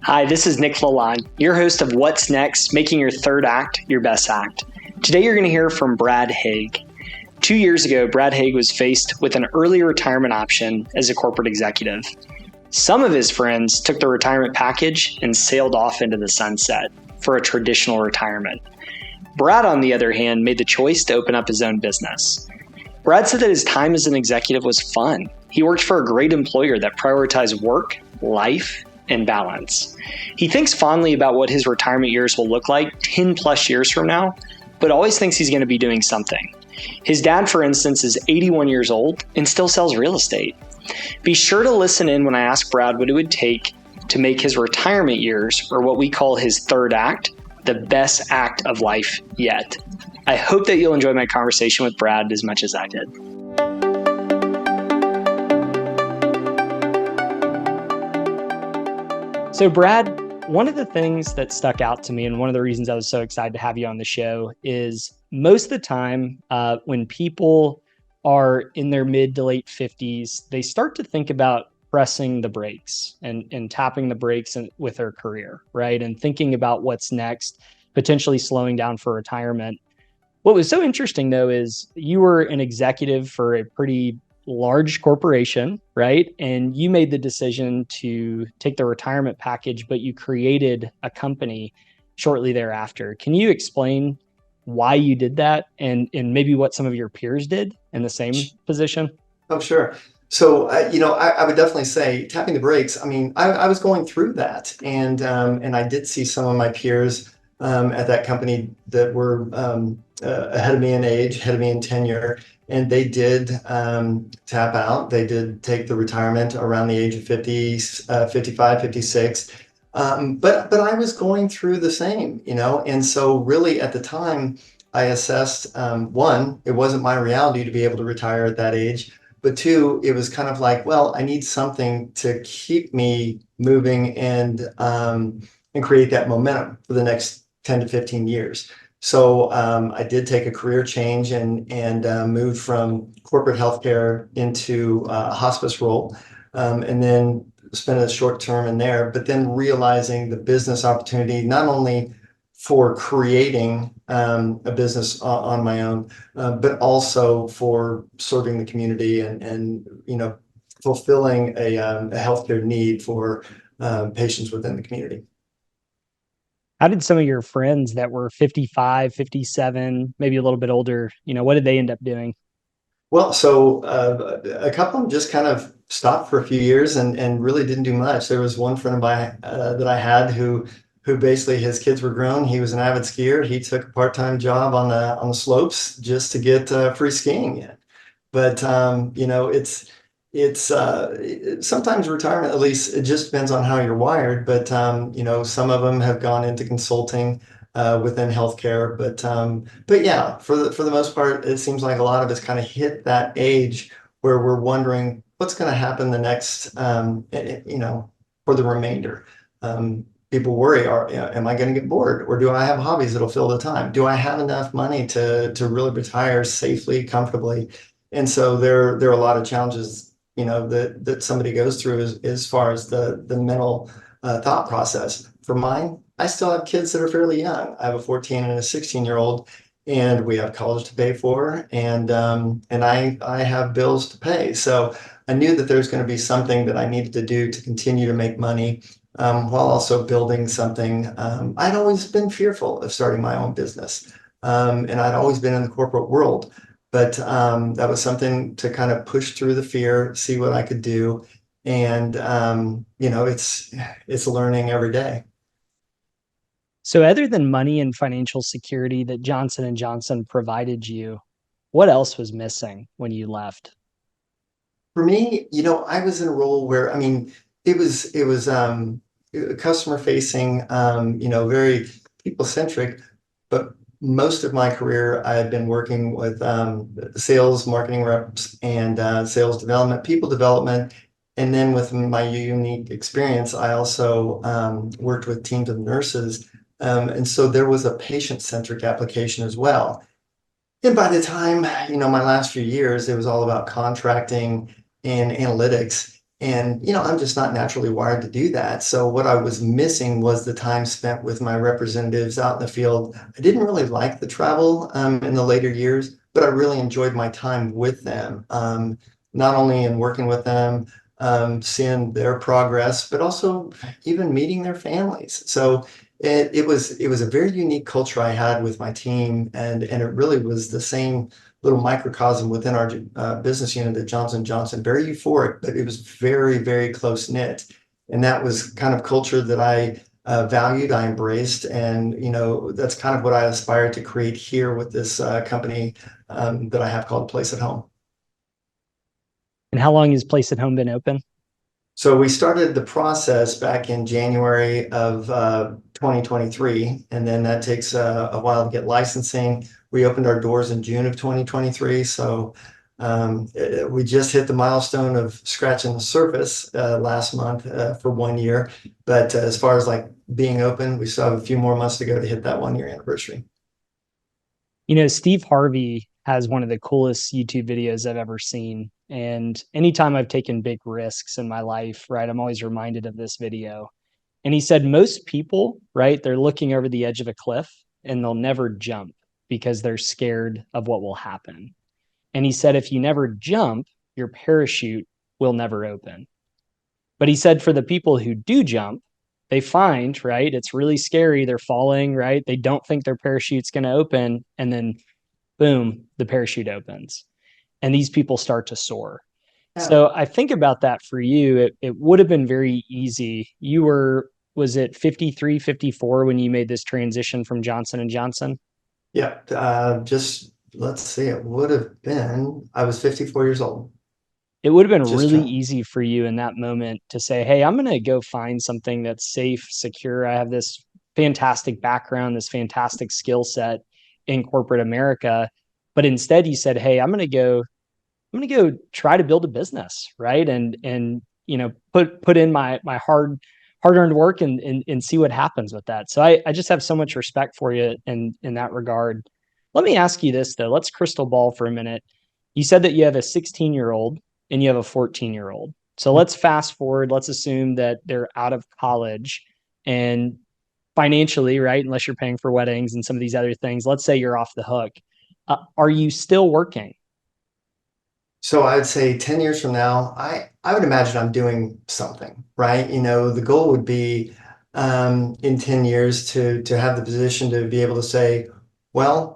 Hi, this is Nick Lalonde, your host of What's Next, making your third act your best act. Today you're going to hear from Brad Haag. 2 years ago, Brad Haag was faced with an early retirement option as a corporate executive. Some of his friends took the retirement package and sailed off into the sunset for a traditional retirement. Brad, on the other hand, made the choice to open up his own business. Brad said that his time as an executive was fun. He worked for a great employer that prioritized work, life, and balance. He thinks fondly about what his retirement years will look like 10 plus years from now, but always thinks he's going to be doing something. His dad, for instance, is 81 years old and still sells real estate. Be sure to listen in when I ask Brad what it would take to make his retirement years, or what we call his third act, the best act of life yet. I hope that you'll enjoy my conversation with Brad as much as I did. So Brad, one of the things that stuck out to me, and one of the reasons I was so excited to have you on the show, is most of the time when people are in their mid to late 50s, they start to think about pressing the brakes and tapping the brakes with their career, right? And thinking about what's next, potentially slowing down for retirement. What was so interesting, though, is you were an executive for a pretty large corporation, right? And you made the decision to take the retirement package, but you created a company shortly thereafter. Can you explain why you did that and maybe what some of your peers did in the same position? Oh, sure. So, I would definitely say tapping the brakes. I mean, I was going through that, and I did see some of my peers at that company that were ahead of me in age, ahead of me in tenure, and they did tap out. They did take the retirement around the age of 50, 55, 56. But I was going through the same, and so really at the time I assessed, one, it wasn't my reality to be able to retire at that age. But two, it was kind of like, well, I need something to keep me moving and create that momentum for the next 10 to 15 years. So I did take a career change and moved from corporate healthcare into a hospice role, and then spent a short term in there, but then realizing the business opportunity, not only for creating a business on my own, but also for serving the community and fulfilling a healthcare need for patients within the community. How did some of your friends that were 55, 57, maybe a little bit older, what did they end up doing? Well, so a couple of them just kind of stopped for a few years and really didn't do much. There was one friend of mine that I had who basically his kids were grown. He was an avid skier. He took a part-time job on the slopes just to get free skiing in. But it's sometimes retirement, at least it just depends on how you're wired. But some of them have gone into consulting within healthcare. But yeah, for the most part, it seems like a lot of us kind of hit that age where we're wondering what's going to happen the next, for the remainder. People worry, am I going to get bored, or do I have hobbies that'll fill the time? Do I have enough money to really retire safely, comfortably? And so there are a lot of challenges, that somebody goes through as far as the mental thought process. For mine, I still have kids that are fairly young. I have a 14 and a 16-year-old, and we have college to pay for, and I have bills to pay. So I knew that there's going to be something that I needed to do to continue to make money, while also building something. I'd always been fearful of starting my own business, and I'd always been in the corporate world. But that was something to kind of push through the fear, see what I could do, and it's learning every day. So other than money and financial security that Johnson & Johnson provided you, what else was missing when you left? For me, I was in a role where, I mean, it was customer facing, very people centric, but most of my career I had been working with sales, marketing reps, and sales development, people development. And then with my unique experience, I also worked with teams of nurses. And so there was a patient-centric application as well. And by the time, my last few years, it was all about contracting and analytics. And, I'm just not naturally wired to do that. So what I was missing was the time spent with my representatives out in the field. I didn't really like the travel in the later years, but I really enjoyed my time with them, not only in working with them, seeing their progress, but also even meeting their families. So it was a very unique culture I had with my team, and it really was the same little microcosm within our business unit at Johnson Johnson. Very euphoric, but it was very, very close knit, and that was kind of culture that I valued, I embraced, and that's kind of what I aspire to create here with this company that I have called Place at Home. And how long has Place at Home been open? So we started the process back in January of 2023, and then that takes a while to get licensing. We opened our doors in June of 2023, so we just hit the milestone of scratching the surface last month for 1 year. But as far as like being open, we still have a few more months to go to hit that 1 year anniversary. Steve Harvey has one of the coolest YouTube videos I've ever seen. And anytime I've taken big risks in my life, right, I'm always reminded of this video. And he said, most people, right, they're looking over the edge of a cliff and they'll never jump because they're scared of what will happen. And he said, if you never jump, your parachute will never open. But he said, for the people who do jump, they find, right, it's really scary. They're falling, right? They don't think their parachute's going to open. And then, boom, the parachute opens. And these people start to soar. Yeah. So I think about that for you. It would have been very easy. You were, was it 53, 54 when you made this transition from Johnson and Johnson? Yeah. Just let's see, it would have been, I was 54 years old. It would have been Just really turned. easy for you in that moment to say, hey, I'm going to go find something that's safe, secure. I have this fantastic background, this fantastic skill set in corporate America. But instead you said, hey, I'm going to go try to build a business, right? And put in my hard earned work and see what happens with that. So I just have so much respect for you in that regard. Let me ask you this though. Let's crystal ball for a minute. You said that you have a 16-year-old and you have a 14-year-old. So let's fast forward. Let's assume that they're out of college and financially, right? Unless you're paying for weddings and some of these other things, let's say you're off the hook. Are you still working? So I'd say 10 years from now, I would imagine I'm doing something, right? The goal would be in 10 years to have the position to be able to say, well,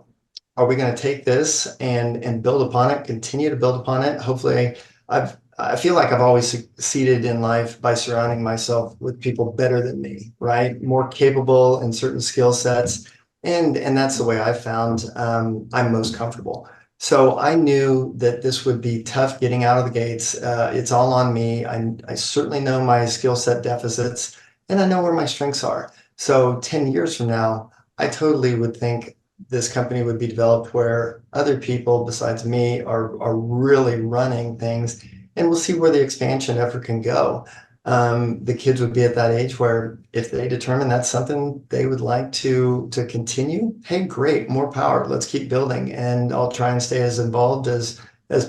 are we going to take this and build upon it, continue to build upon it? Hopefully, I feel like I've always succeeded in life by surrounding myself with people better than me, right? More capable in certain skill sets. And that's the way I found I'm most comfortable. So I knew that this would be tough getting out of the gates. It's all on me. I certainly know my skill set deficits and I know where my strengths are. So 10 years from now, I totally would think this company would be developed where other people besides me are really running things, and we'll see where the expansion effort can go. The kids would be at that age where if they determine that's something they would like to continue, hey, great, more power. Let's keep building, and I'll try and stay as involved as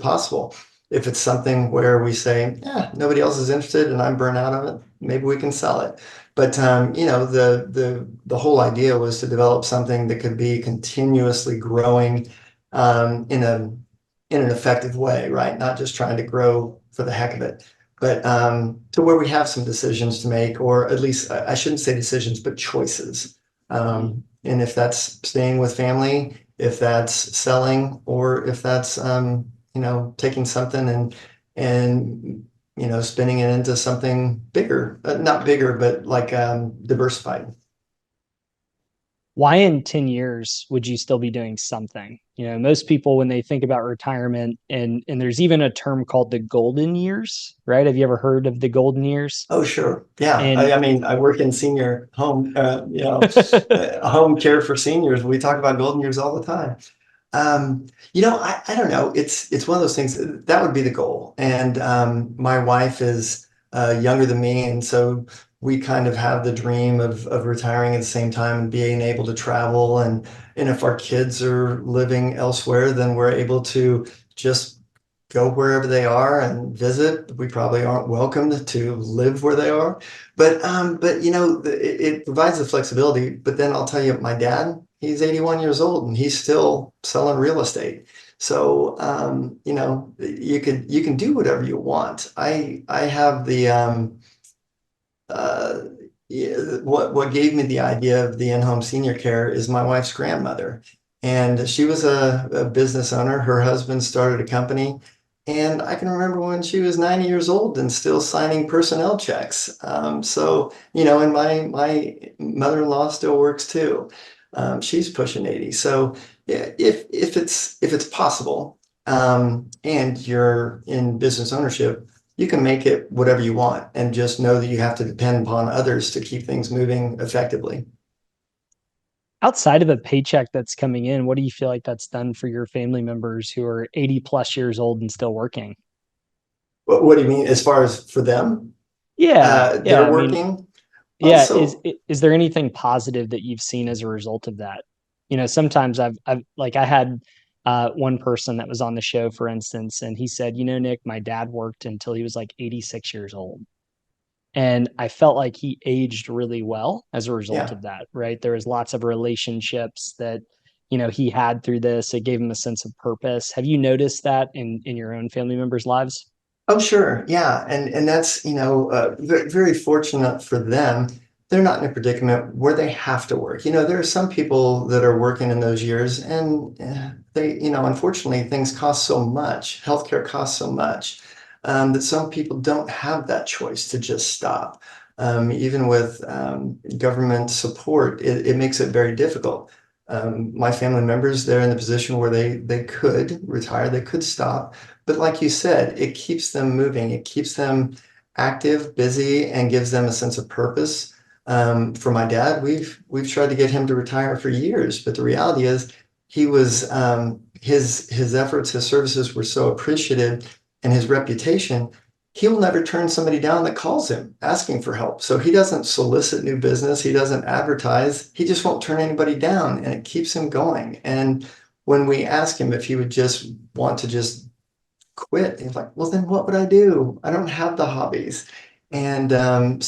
possible. If it's something where we say, yeah, nobody else is interested and I'm burnt out of it, maybe we can sell it. But the whole idea was to develop something that could be continuously growing in an effective way, right? Not just trying to grow for the heck of it, but to where we have some decisions to make, or at least I shouldn't say decisions, but choices. And if that's staying with family, if that's selling, or if that's taking something and spinning it into something bigger, not bigger, but like diversified. Why in 10 years would you still be doing something? Most people, when they think about retirement, and there's even a term called the golden years, right? Have you ever heard of the golden years? Oh, sure. Yeah. And I mean, I work in senior home, home care for seniors. We talk about golden years all the time. I don't know. It's one of those things that would be the goal. And my wife is younger than me, and so we kind of have the dream of retiring at the same time and being able to travel. And if our kids are living elsewhere, then we're able to just go wherever they are and visit. We probably aren't welcomed to live where they are, but it provides the flexibility. But then I'll tell you, my dad, he's 81 years old and he's still selling real estate. So you can do whatever you want. I have the uh, yeah, what gave me the idea of the in-home senior care is my wife's grandmother. And she was a business owner. Her husband started a company. And I can remember when she was 90 years old and still signing personnel checks. And my mother-in-law still works too. She's pushing 80. So yeah, if it's possible, and you're in business ownership, you can make it whatever you want and just know that you have to depend upon others to keep things moving effectively. Outside of a paycheck that's coming in, what do you feel like that's done for your family members who are 80 plus years old and still working? What do you mean as far as for them? Yeah, yeah. They're I mean, working. yeah, Also, is there anything positive that you've seen as a result of that? Sometimes I've like I had one person that was on the show, for instance, and he said, Nick, my dad worked until he was like 86 years old. And I felt like he aged really well as a result yeah. of that, right? There was lots of relationships that, he had through this. It gave him a sense of purpose. Have you noticed that in your own family members' lives? Oh, sure. Yeah. And that's, very, very fortunate for them. They're not in a predicament where they have to work. There are some people that are working in those years and unfortunately, things cost so much, healthcare costs so much, that some people don't have that choice to just stop. Even with government support, it makes it very difficult. My family members, they're in the position where they could retire, they could stop. But like you said, it keeps them moving. It keeps them active, busy, and gives them a sense of purpose. For my dad, we've tried to get him to retire for years, but the reality is, he was his efforts, his services were so appreciative, and his reputation. He will never turn somebody down that calls him asking for help. So he doesn't solicit new business. He doesn't advertise. He just won't turn anybody down, and it keeps him going. And when we ask him if he would just want to just quit. He's like, well, then what would I do? I don't have the hobbies. And there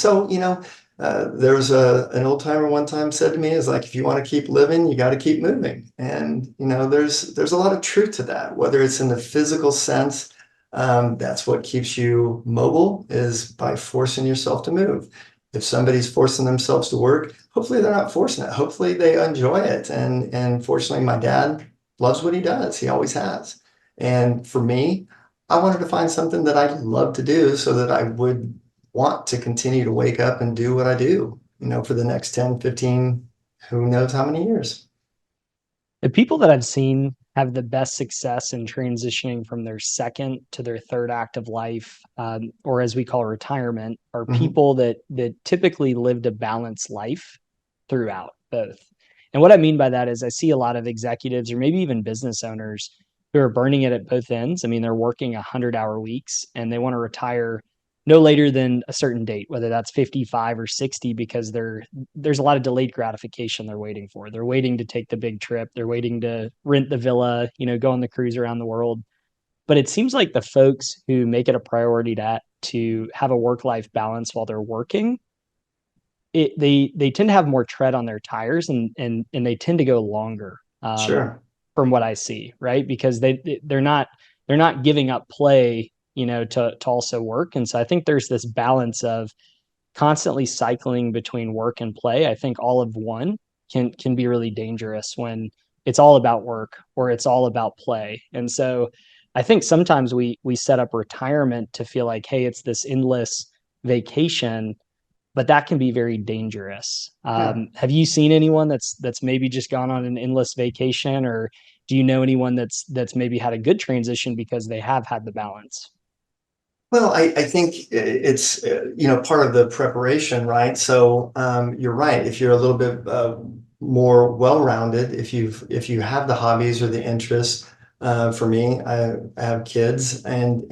was an old timer one time said to me, is like, if you want to keep living, you got to keep moving. And, there's a lot of truth to that, whether it's in the physical sense. That's what keeps you mobile, is by forcing yourself to move. If somebody's forcing themselves to work, hopefully they're not forcing it. Hopefully they enjoy it. And fortunately, my dad loves what he does. He always has. And for me, I wanted to find something that I love to do so that I would want to continue to wake up and do what I do, for the next 10, 15, who knows how many years. The people that I've seen have the best success in transitioning from their second to their third act of life, or as we call retirement, are Hmm. people that typically lived a balanced life throughout both. And what I mean by that is I see a lot of executives or maybe even business owners who are burning it at both ends. I mean, they're working 100-hour weeks and they want to retire no later than a certain date, whether that's 55 or 60, because there's a lot of delayed gratification they're waiting for. They're waiting to take the big trip. They're waiting to rent the villa, go on the cruise around the world. But it seems like the folks who make it a priority to have a work-life balance while they're working, they tend to have more tread on their tires and they tend to go longer, Sure. from what I see, right? Because they're not giving up play, to also work. And so I think there's this balance of constantly cycling between work and play. I think all of one can be really dangerous when it's all about work or it's all about play. And so I think sometimes we set up retirement to feel like, hey, it's this endless vacation, but that can be very dangerous. Yeah. Have you seen anyone that's maybe just gone on an endless vacation, or do you know anyone that's maybe had a good transition because they have had the balance? Well, I think it's, part of the preparation, right? So you're right. If you're a little bit more well-rounded, if you have the hobbies or the interests, for me, I have kids, and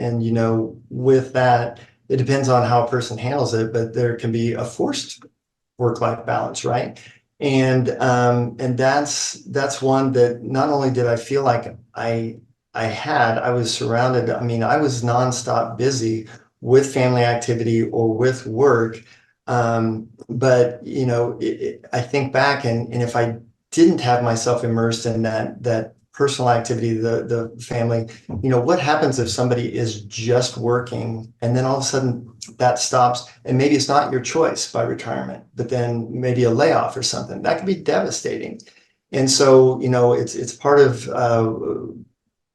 with that, it depends on how a person handles it, but there can be a forced work-life balance, right? And that's one that not only did I feel like I was surrounded. I mean, I was nonstop busy with family activity or with work. But I think back, and if I didn't have myself immersed in that personal activity, the family, what happens if somebody is just working and then all of a sudden that stops, and maybe it's not your choice by retirement, but then maybe a layoff or something that can be devastating. And so, it's part of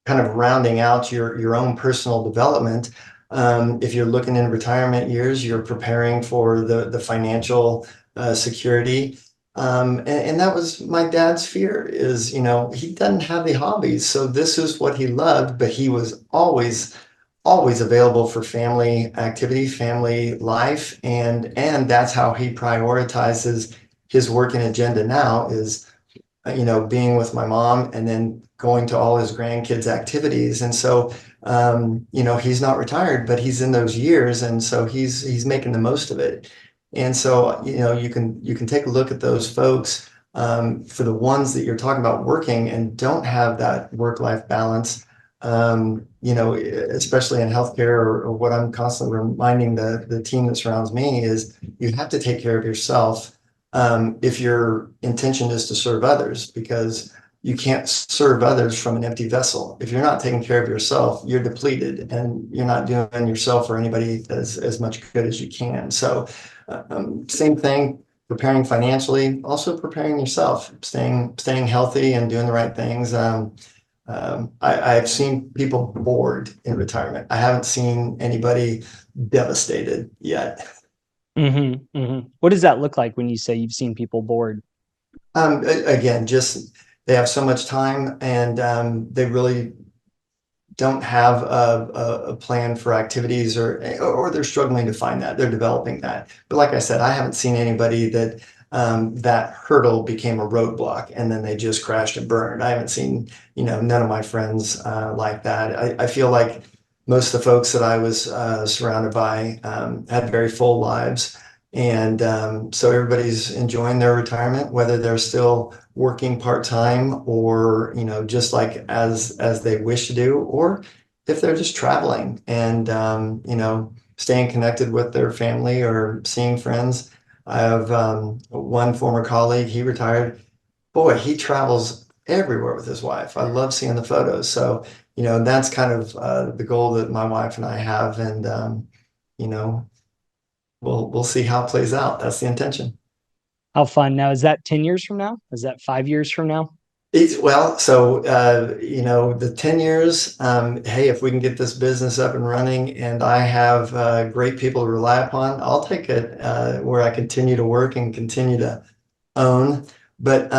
kind of rounding out your own personal development. If you're looking in retirement years, you're preparing for the financial security. And that was my dad's fear is, he doesn't have the hobbies. So this is what he loved, but he was always available for family activity, family life. And that's how he prioritizes his working agenda now is being with my mom and then going to all his grandkids' activities. And so, he's not retired, but he's in those years, and so he's making the most of it. And so, you can take a look at those folks for the ones that you're talking about working and don't have that work-life balance. Especially in healthcare, or what I'm constantly reminding the team that surrounds me is you have to take care of yourself if your intention is to serve others, because you can't serve others from an empty vessel. If you're not taking care of yourself, you're depleted and you're not doing yourself or anybody as much good as you can. So, same thing, preparing financially, also preparing yourself, staying healthy and doing the right things. I've seen people bored in retirement. I haven't seen anybody devastated yet. What does that look like when you say you've seen people bored? Again, just they have so much time, and they really don't have a plan for activities, or they're struggling to find that. They're developing that. But like I said, I haven't seen anybody that that hurdle became a roadblock and then they just crashed and burned. I haven't seen, none of my friends like that. I feel like most of the folks that I was surrounded by had very full lives. And so everybody's enjoying their retirement, whether they're still working part-time or, just like as they wish to do, or if they're just traveling and, staying connected with their family or seeing friends. I have one former colleague, he retired. Boy, he travels everywhere with his wife. I love seeing the photos. So, that's kind of the goal that my wife and I have. And, you know, we'll see how it plays out. That's the intention. How fun. Now, is that 10 years from now? Is that 5 years from now? The 10 years, hey, if we can get this business up and running and I have great people to rely upon, I'll take it where I continue to work and continue to own. But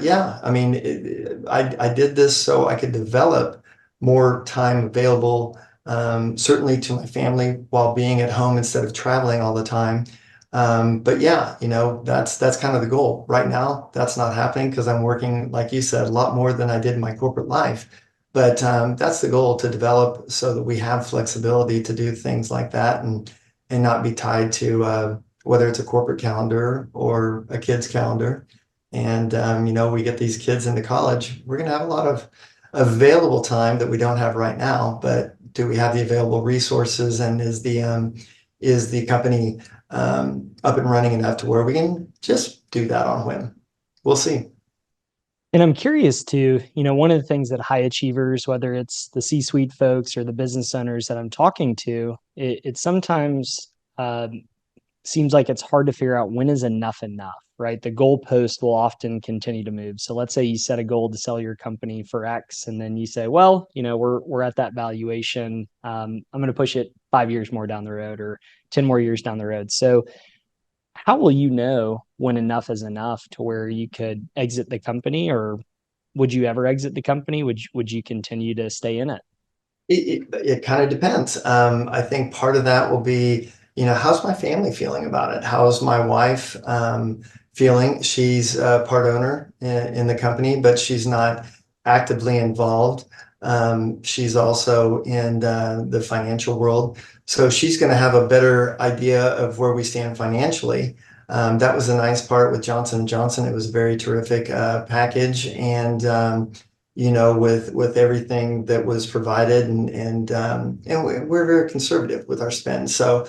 yeah, I mean, I did this so I could develop more time available, certainly to my family while being at home instead of traveling all the time. But yeah, that's kind of the goal. Right now, that's not happening because I'm working, like you said, a lot more than I did in my corporate life. But that's the goal, to develop so that we have flexibility to do things like that, and not be tied to whether it's a corporate calendar or a kid's calendar. And we get these kids into college, we're going to have a lot of available time that we don't have right now. But do we have the available resources, and is the company up and running enough to where we can just do that on whim? We'll see. And I'm curious too, one of the things that high achievers, whether it's the C-suite folks or the business owners that I'm talking to, it sometimes seems like it's hard to figure out when is enough, right? The goalpost will often continue to move. So let's say you set a goal to sell your company for X, and then you say, well, we're at that valuation. I'm going to push it 5 years more down the road, or 10 more years down the road. So how will you know when enough is enough to where you could exit the company, or would you ever exit the company? Would you continue to stay in it? It kind of depends. I think part of that will be, how's my family feeling about it? How's my wife feeling? She's a part owner in the company, but she's not actively involved. She's also in the financial world, so she's going to have a better idea of where we stand financially. That was a nice part with Johnson and Johnson. It was a very terrific package, and with everything that was provided, and we're very conservative with our spend. So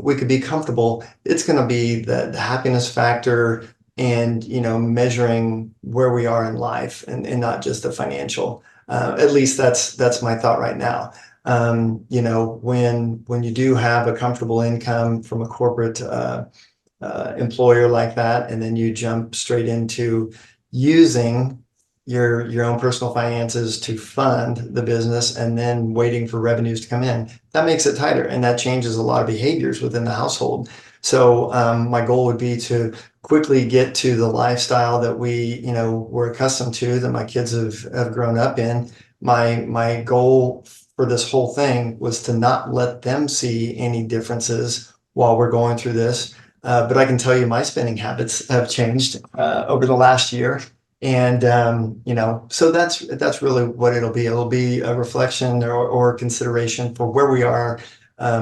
we could be comfortable. It's going to be the happiness factor and, measuring where we are in life, and not just the financial. At least that's my thought right now. When you do have a comfortable income from a corporate employer like that, and then you jump straight into using your own personal finances to fund the business and then waiting for revenues to come in, that makes it tighter, and that changes a lot of behaviors within the household. So my goal would be to quickly get to the lifestyle that we're accustomed to, that my kids have grown up in. My goal for this whole thing was to not let them see any differences while we're going through this. But I can tell you my spending habits have changed over the last year. And so that's really what it'll be. It'll be a reflection or consideration for where we are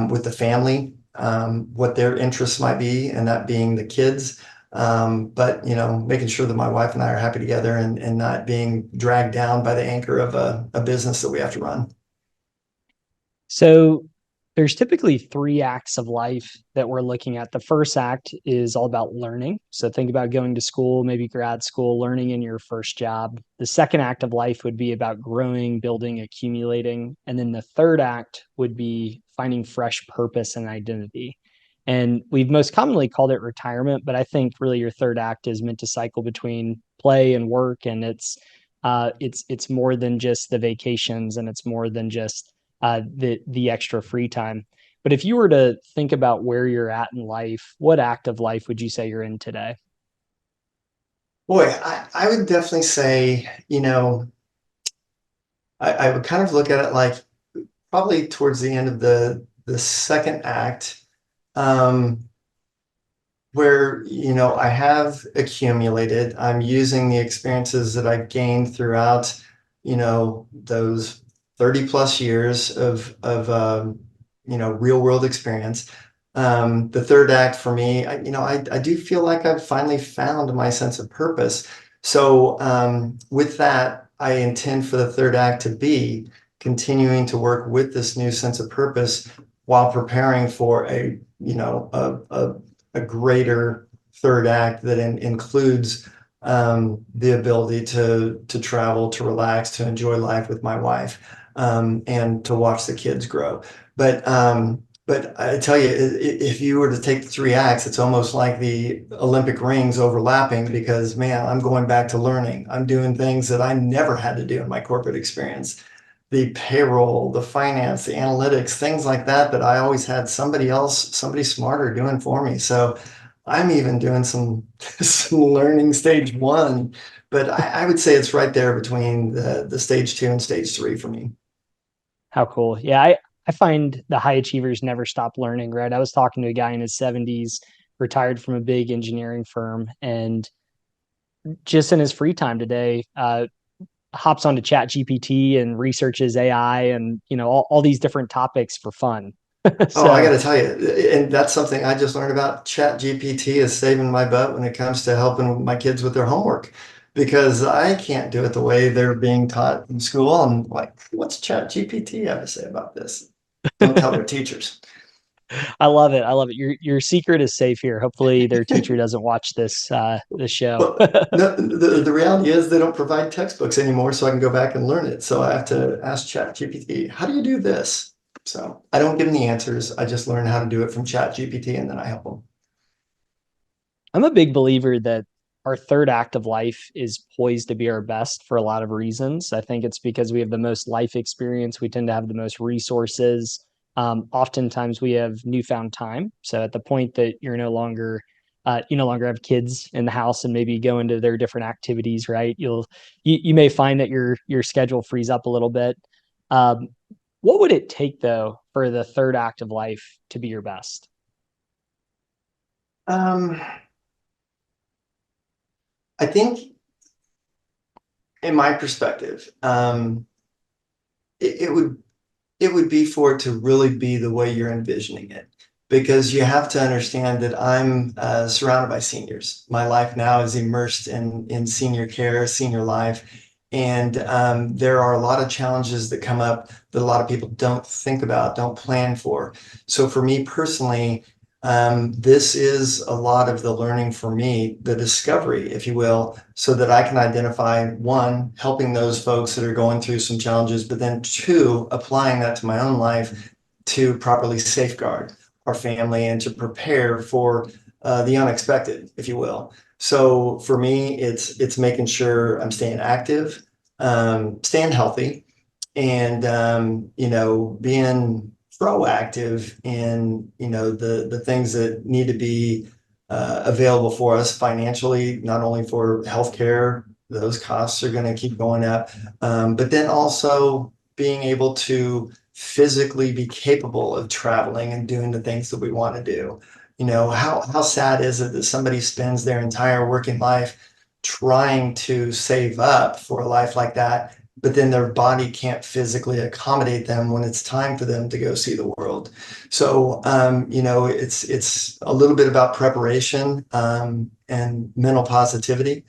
with the family, what their interests might be, and that being the kids. But making sure that my wife and I are happy together, and not being dragged down by the anchor of a business that we have to run. So there's typically three acts of life that we're looking at. The first act is all about learning. So think about going to school, maybe grad school, learning in your first job. The second act of life would be about growing, building, accumulating. And then the third act would be finding fresh purpose and identity. And we've most commonly called it retirement, but I think really your third act is meant to cycle between play and work. And it's more than just the vacations, and it's more than just the extra free time. But if you were to think about where you're at in life, what act of life would you say you're in today? Boy, I would definitely say, I would kind of look at it like probably towards the end of the second act, um, where I have accumulated. I'm using the experiences that I gained throughout those 30 plus years of real world experience. The third act for me, I do feel like I've finally found my sense of purpose. So with that, I intend for the third act to be continuing to work with this new sense of purpose while preparing for a greater third act that includes the ability to travel, to relax, to enjoy life with my wife, and to watch the kids grow. But I tell you, if you were to take the three acts, it's almost like the Olympic rings overlapping, because man, I'm going back to learning. I'm doing things that I never had to do in my corporate experience. The payroll, the finance, the analytics, things like that, that I always had somebody else, somebody smarter doing for me. So I'm even doing some learning stage one, but I would say it's right there between the stage two and stage three for me. How cool. Yeah, I find the high achievers never stop learning, right? I was talking to a guy in his 70s, retired from a big engineering firm, and just in his free time today, hops onto Chat GPT and researches AI and all these different topics for fun. Oh, I got So to tell you, and that's something I just learned about. Chat GPT is saving my butt when it comes to helping my kids with their homework, because I can't do it the way they're being taught in school. I'm like, what's Chat GPT have to say about this? Don't tell their teachers. I love it. I love it. Your secret is safe here. Hopefully their teacher doesn't watch this show. Well, no, the reality is they don't provide textbooks anymore, so I can go back and learn it. So I have to ask ChatGPT, how do you do this? So I don't give them the answers. I just learn how to do it from ChatGPT, and then I help them. I'm a big believer that our third act of life is poised to be our best for a lot of reasons. I think it's because we have the most life experience. We tend to have the most resources. Oftentimes we have newfound time. So at the point that you no longer have kids in the house and maybe go into their different activities, right? You may find that your schedule frees up a little bit. Um, what would it take though for the third act of life to be your best? Um, I think, in my perspective, it would be for it to really be the way you're envisioning it, because you have to understand that I'm surrounded by seniors. My life now is immersed in senior care, senior life, And there are a lot of challenges that come up that a lot of people don't think about, don't plan for. So for me personally, this is a lot of the learning for me, the discovery, if you will, so that I can identify, one, helping those folks that are going through some challenges, but then two, applying that to my own life to properly safeguard our family and to prepare for the unexpected, if you will. So for me, it's making sure I'm staying active, staying healthy, and being proactive in the things that need to be available for us financially, not only for healthcare, those costs are going to keep going up, but then also being able to physically be capable of traveling and doing the things that we want to do. How sad is it that somebody spends their entire working life trying to save up for a life like that, but then their body can't physically accommodate them when it's time for them to go see the world. So, it's a little bit about preparation, and mental positivity,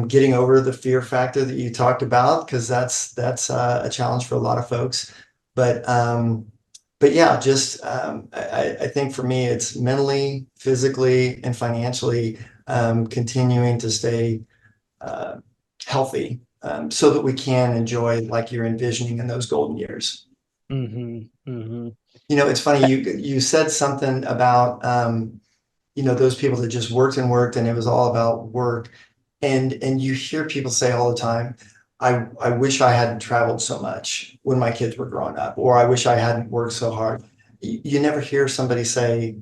getting over the fear factor that you talked about, because that's a challenge for a lot of folks. But yeah, just I think for me, it's mentally, physically, and financially continuing to stay uh, healthy, so that we can enjoy like you're envisioning in those golden years. Mm-hmm. Mm-hmm. It's funny, you said something about those people that just worked and worked and it was all about work. And you hear people say all the time, I wish I hadn't traveled so much when my kids were growing up, or I wish I hadn't worked so hard. You never hear somebody say,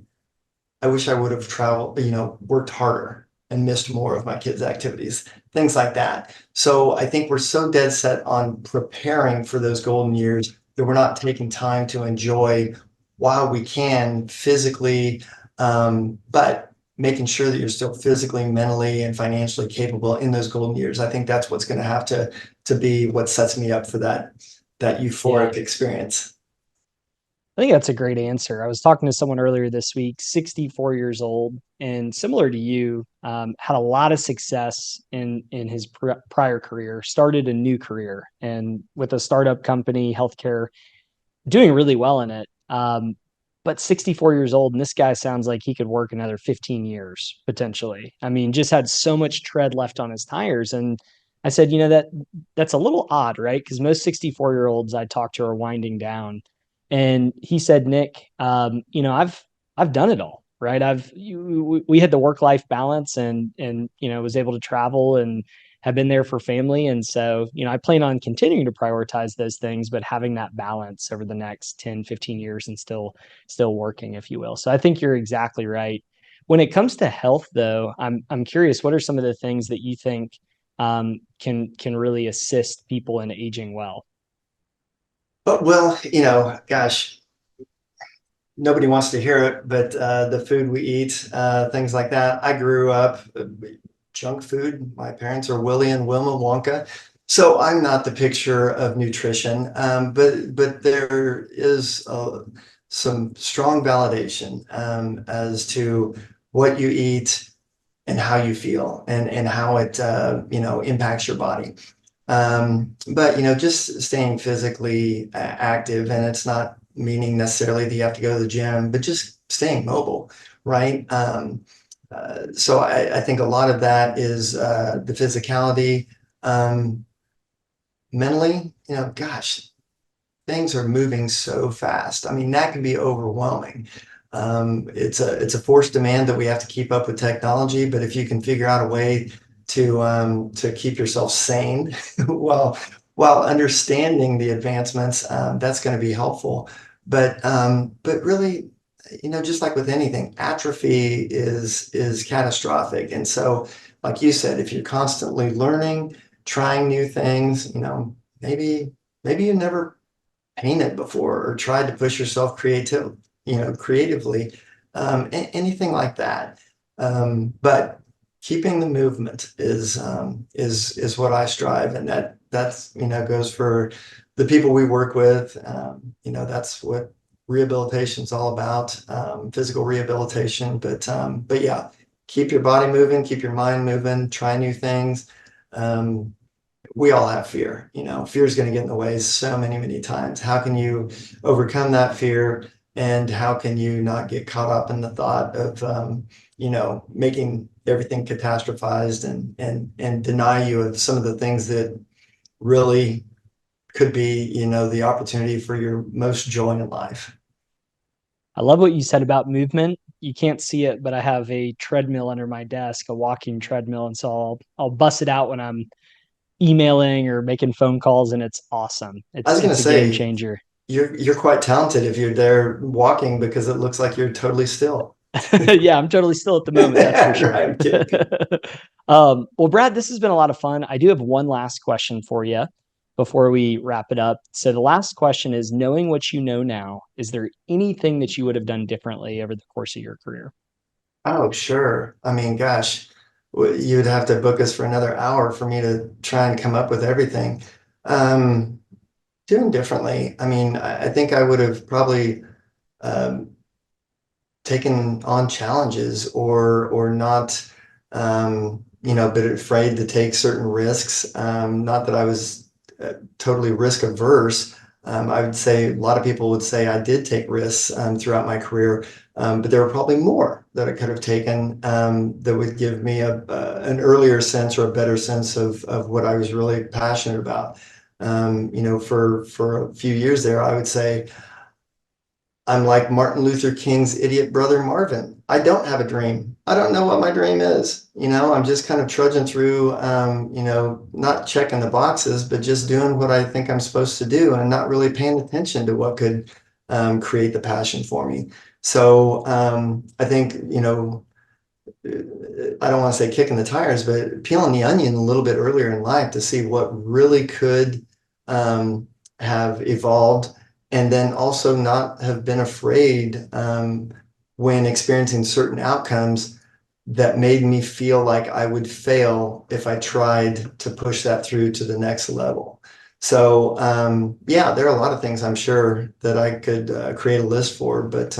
I wish I would have traveled, worked harder and missed more of my kids' activities, things like that. So I think we're so dead set on preparing for those golden years that we're not taking time to enjoy while we can physically, but making sure that you're still physically, mentally, and financially capable in those golden years. I think that's what's going to have to be what sets me up for that Yeah. euphoric experience. I think that's a great answer. I was talking to someone earlier this week, 64 years old, and similar to you, had a lot of success in his prior career, started a new career, and with a startup company, healthcare, doing really well in it. But 64 years old, and this guy sounds like he could work another 15 years potentially. I mean, just had so much tread left on his tires. And I said, that's a little odd, right? Because most 64-year-olds I talk to are winding down. And he said, Nick, I've done it all, right? We had the work life balance, and was able to travel and have been there for family. And so, I plan on continuing to prioritize those things, but having that balance over the next 10, 15 years and still working, if you will. So I think you're exactly right. When it comes to health, though, I'm curious, what are some of the things that you think can really assist people in aging well? But well, gosh, nobody wants to hear it, but the food we eat, things like that. I grew up junk food. My parents are Willie and Wilma Wonka. So I'm not the picture of nutrition, but there is some strong validation as to what you eat and how you feel, and how it impacts your body. But just staying physically active, and it's not meaning necessarily that you have to go to the gym, but just staying mobile, right? So I think a lot of that is the physicality. Um, Mentally, gosh, things are moving so fast. I mean, that can be overwhelming. It's a forced demand that we have to keep up with technology, but if you can figure out a way to keep yourself sane while understanding the advancements, that's going to be helpful. But really, just like with anything, atrophy is catastrophic. And so, like you said, if you're constantly learning, trying new things, maybe you never painted before or tried to push yourself creatively, anything like that. But keeping the movement is what I strive, and that's goes for the people we work with. That's what rehabilitation is all about, physical rehabilitation. But yeah, keep your body moving, keep your mind moving, try new things. Um, we all have fear. Fear is going to get in the way so many times. How can you overcome that fear? And how can you not get caught up in the thought of, making everything catastrophized and deny you of some of the things that really could be, the opportunity for your most joy in life. I love what you said about movement. You can't see it, but I have a treadmill under my desk, a walking treadmill, and so I'll bust it out when I'm emailing or making phone calls, and it's awesome. I was going It's to a game say, changer. you're quite talented if you're there walking because it looks like you're totally still. Yeah, I'm totally still at the moment. That's for sure. Right, good. Well, Brad, this has been a lot of fun. I do have one last question for you before we wrap it up. So the last question is, knowing what you know now, is there anything that you would have done differently over the course of your career? Oh, sure. I mean, gosh, you'd have to book us for another hour for me to try and come up with everything. Um, Doing differently. I mean, I think I would have probably um, taken on challenges or not, been afraid to take certain risks. Not that I was totally risk averse. I would say a lot of people would say I did take risks throughout my career, but there were probably more that I could have taken that would give me an earlier sense or a better sense of what I was really passionate about. For a few years there, I would say I'm like Martin Luther King's idiot brother Marvin. I don't have a dream. I don't know what my dream is. I'm just kind of trudging through, not checking the boxes, but just doing what I think I'm supposed to do and not really paying attention to what could create the passion for me. So I think, I don't want to say kicking the tires, but peeling the onion a little bit earlier in life to see what really could have evolved, and then also not have been afraid when experiencing certain outcomes that made me feel like I would fail if I tried to push that through to the next level. So yeah, there are a lot of things I'm sure that I could create a list for, but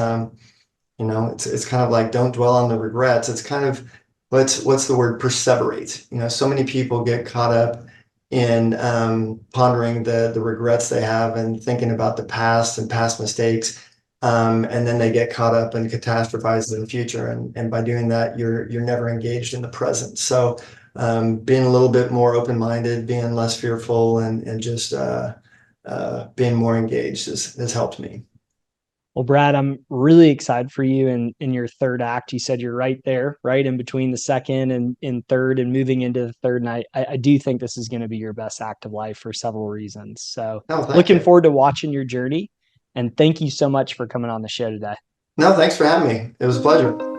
it's kind of like don't dwell on the regrets. It's kind of what's the word? Perseverate. So many people get caught up in pondering the regrets they have and thinking about the past and past mistakes. And then they get caught up and catastrophize in the future. And by doing that, you're never engaged in the present. So being a little bit more open-minded, being less fearful, and just being more engaged has helped me. Well, Brad, I'm really excited for you in your third act. You said you're right there, right in between the second and in third and moving into the third. And I do think this is going to be your best act of life for several reasons. So No, thank looking you. forward to watching your journey. And thank you so much for coming on the show today. No, thanks for having me. It was a pleasure.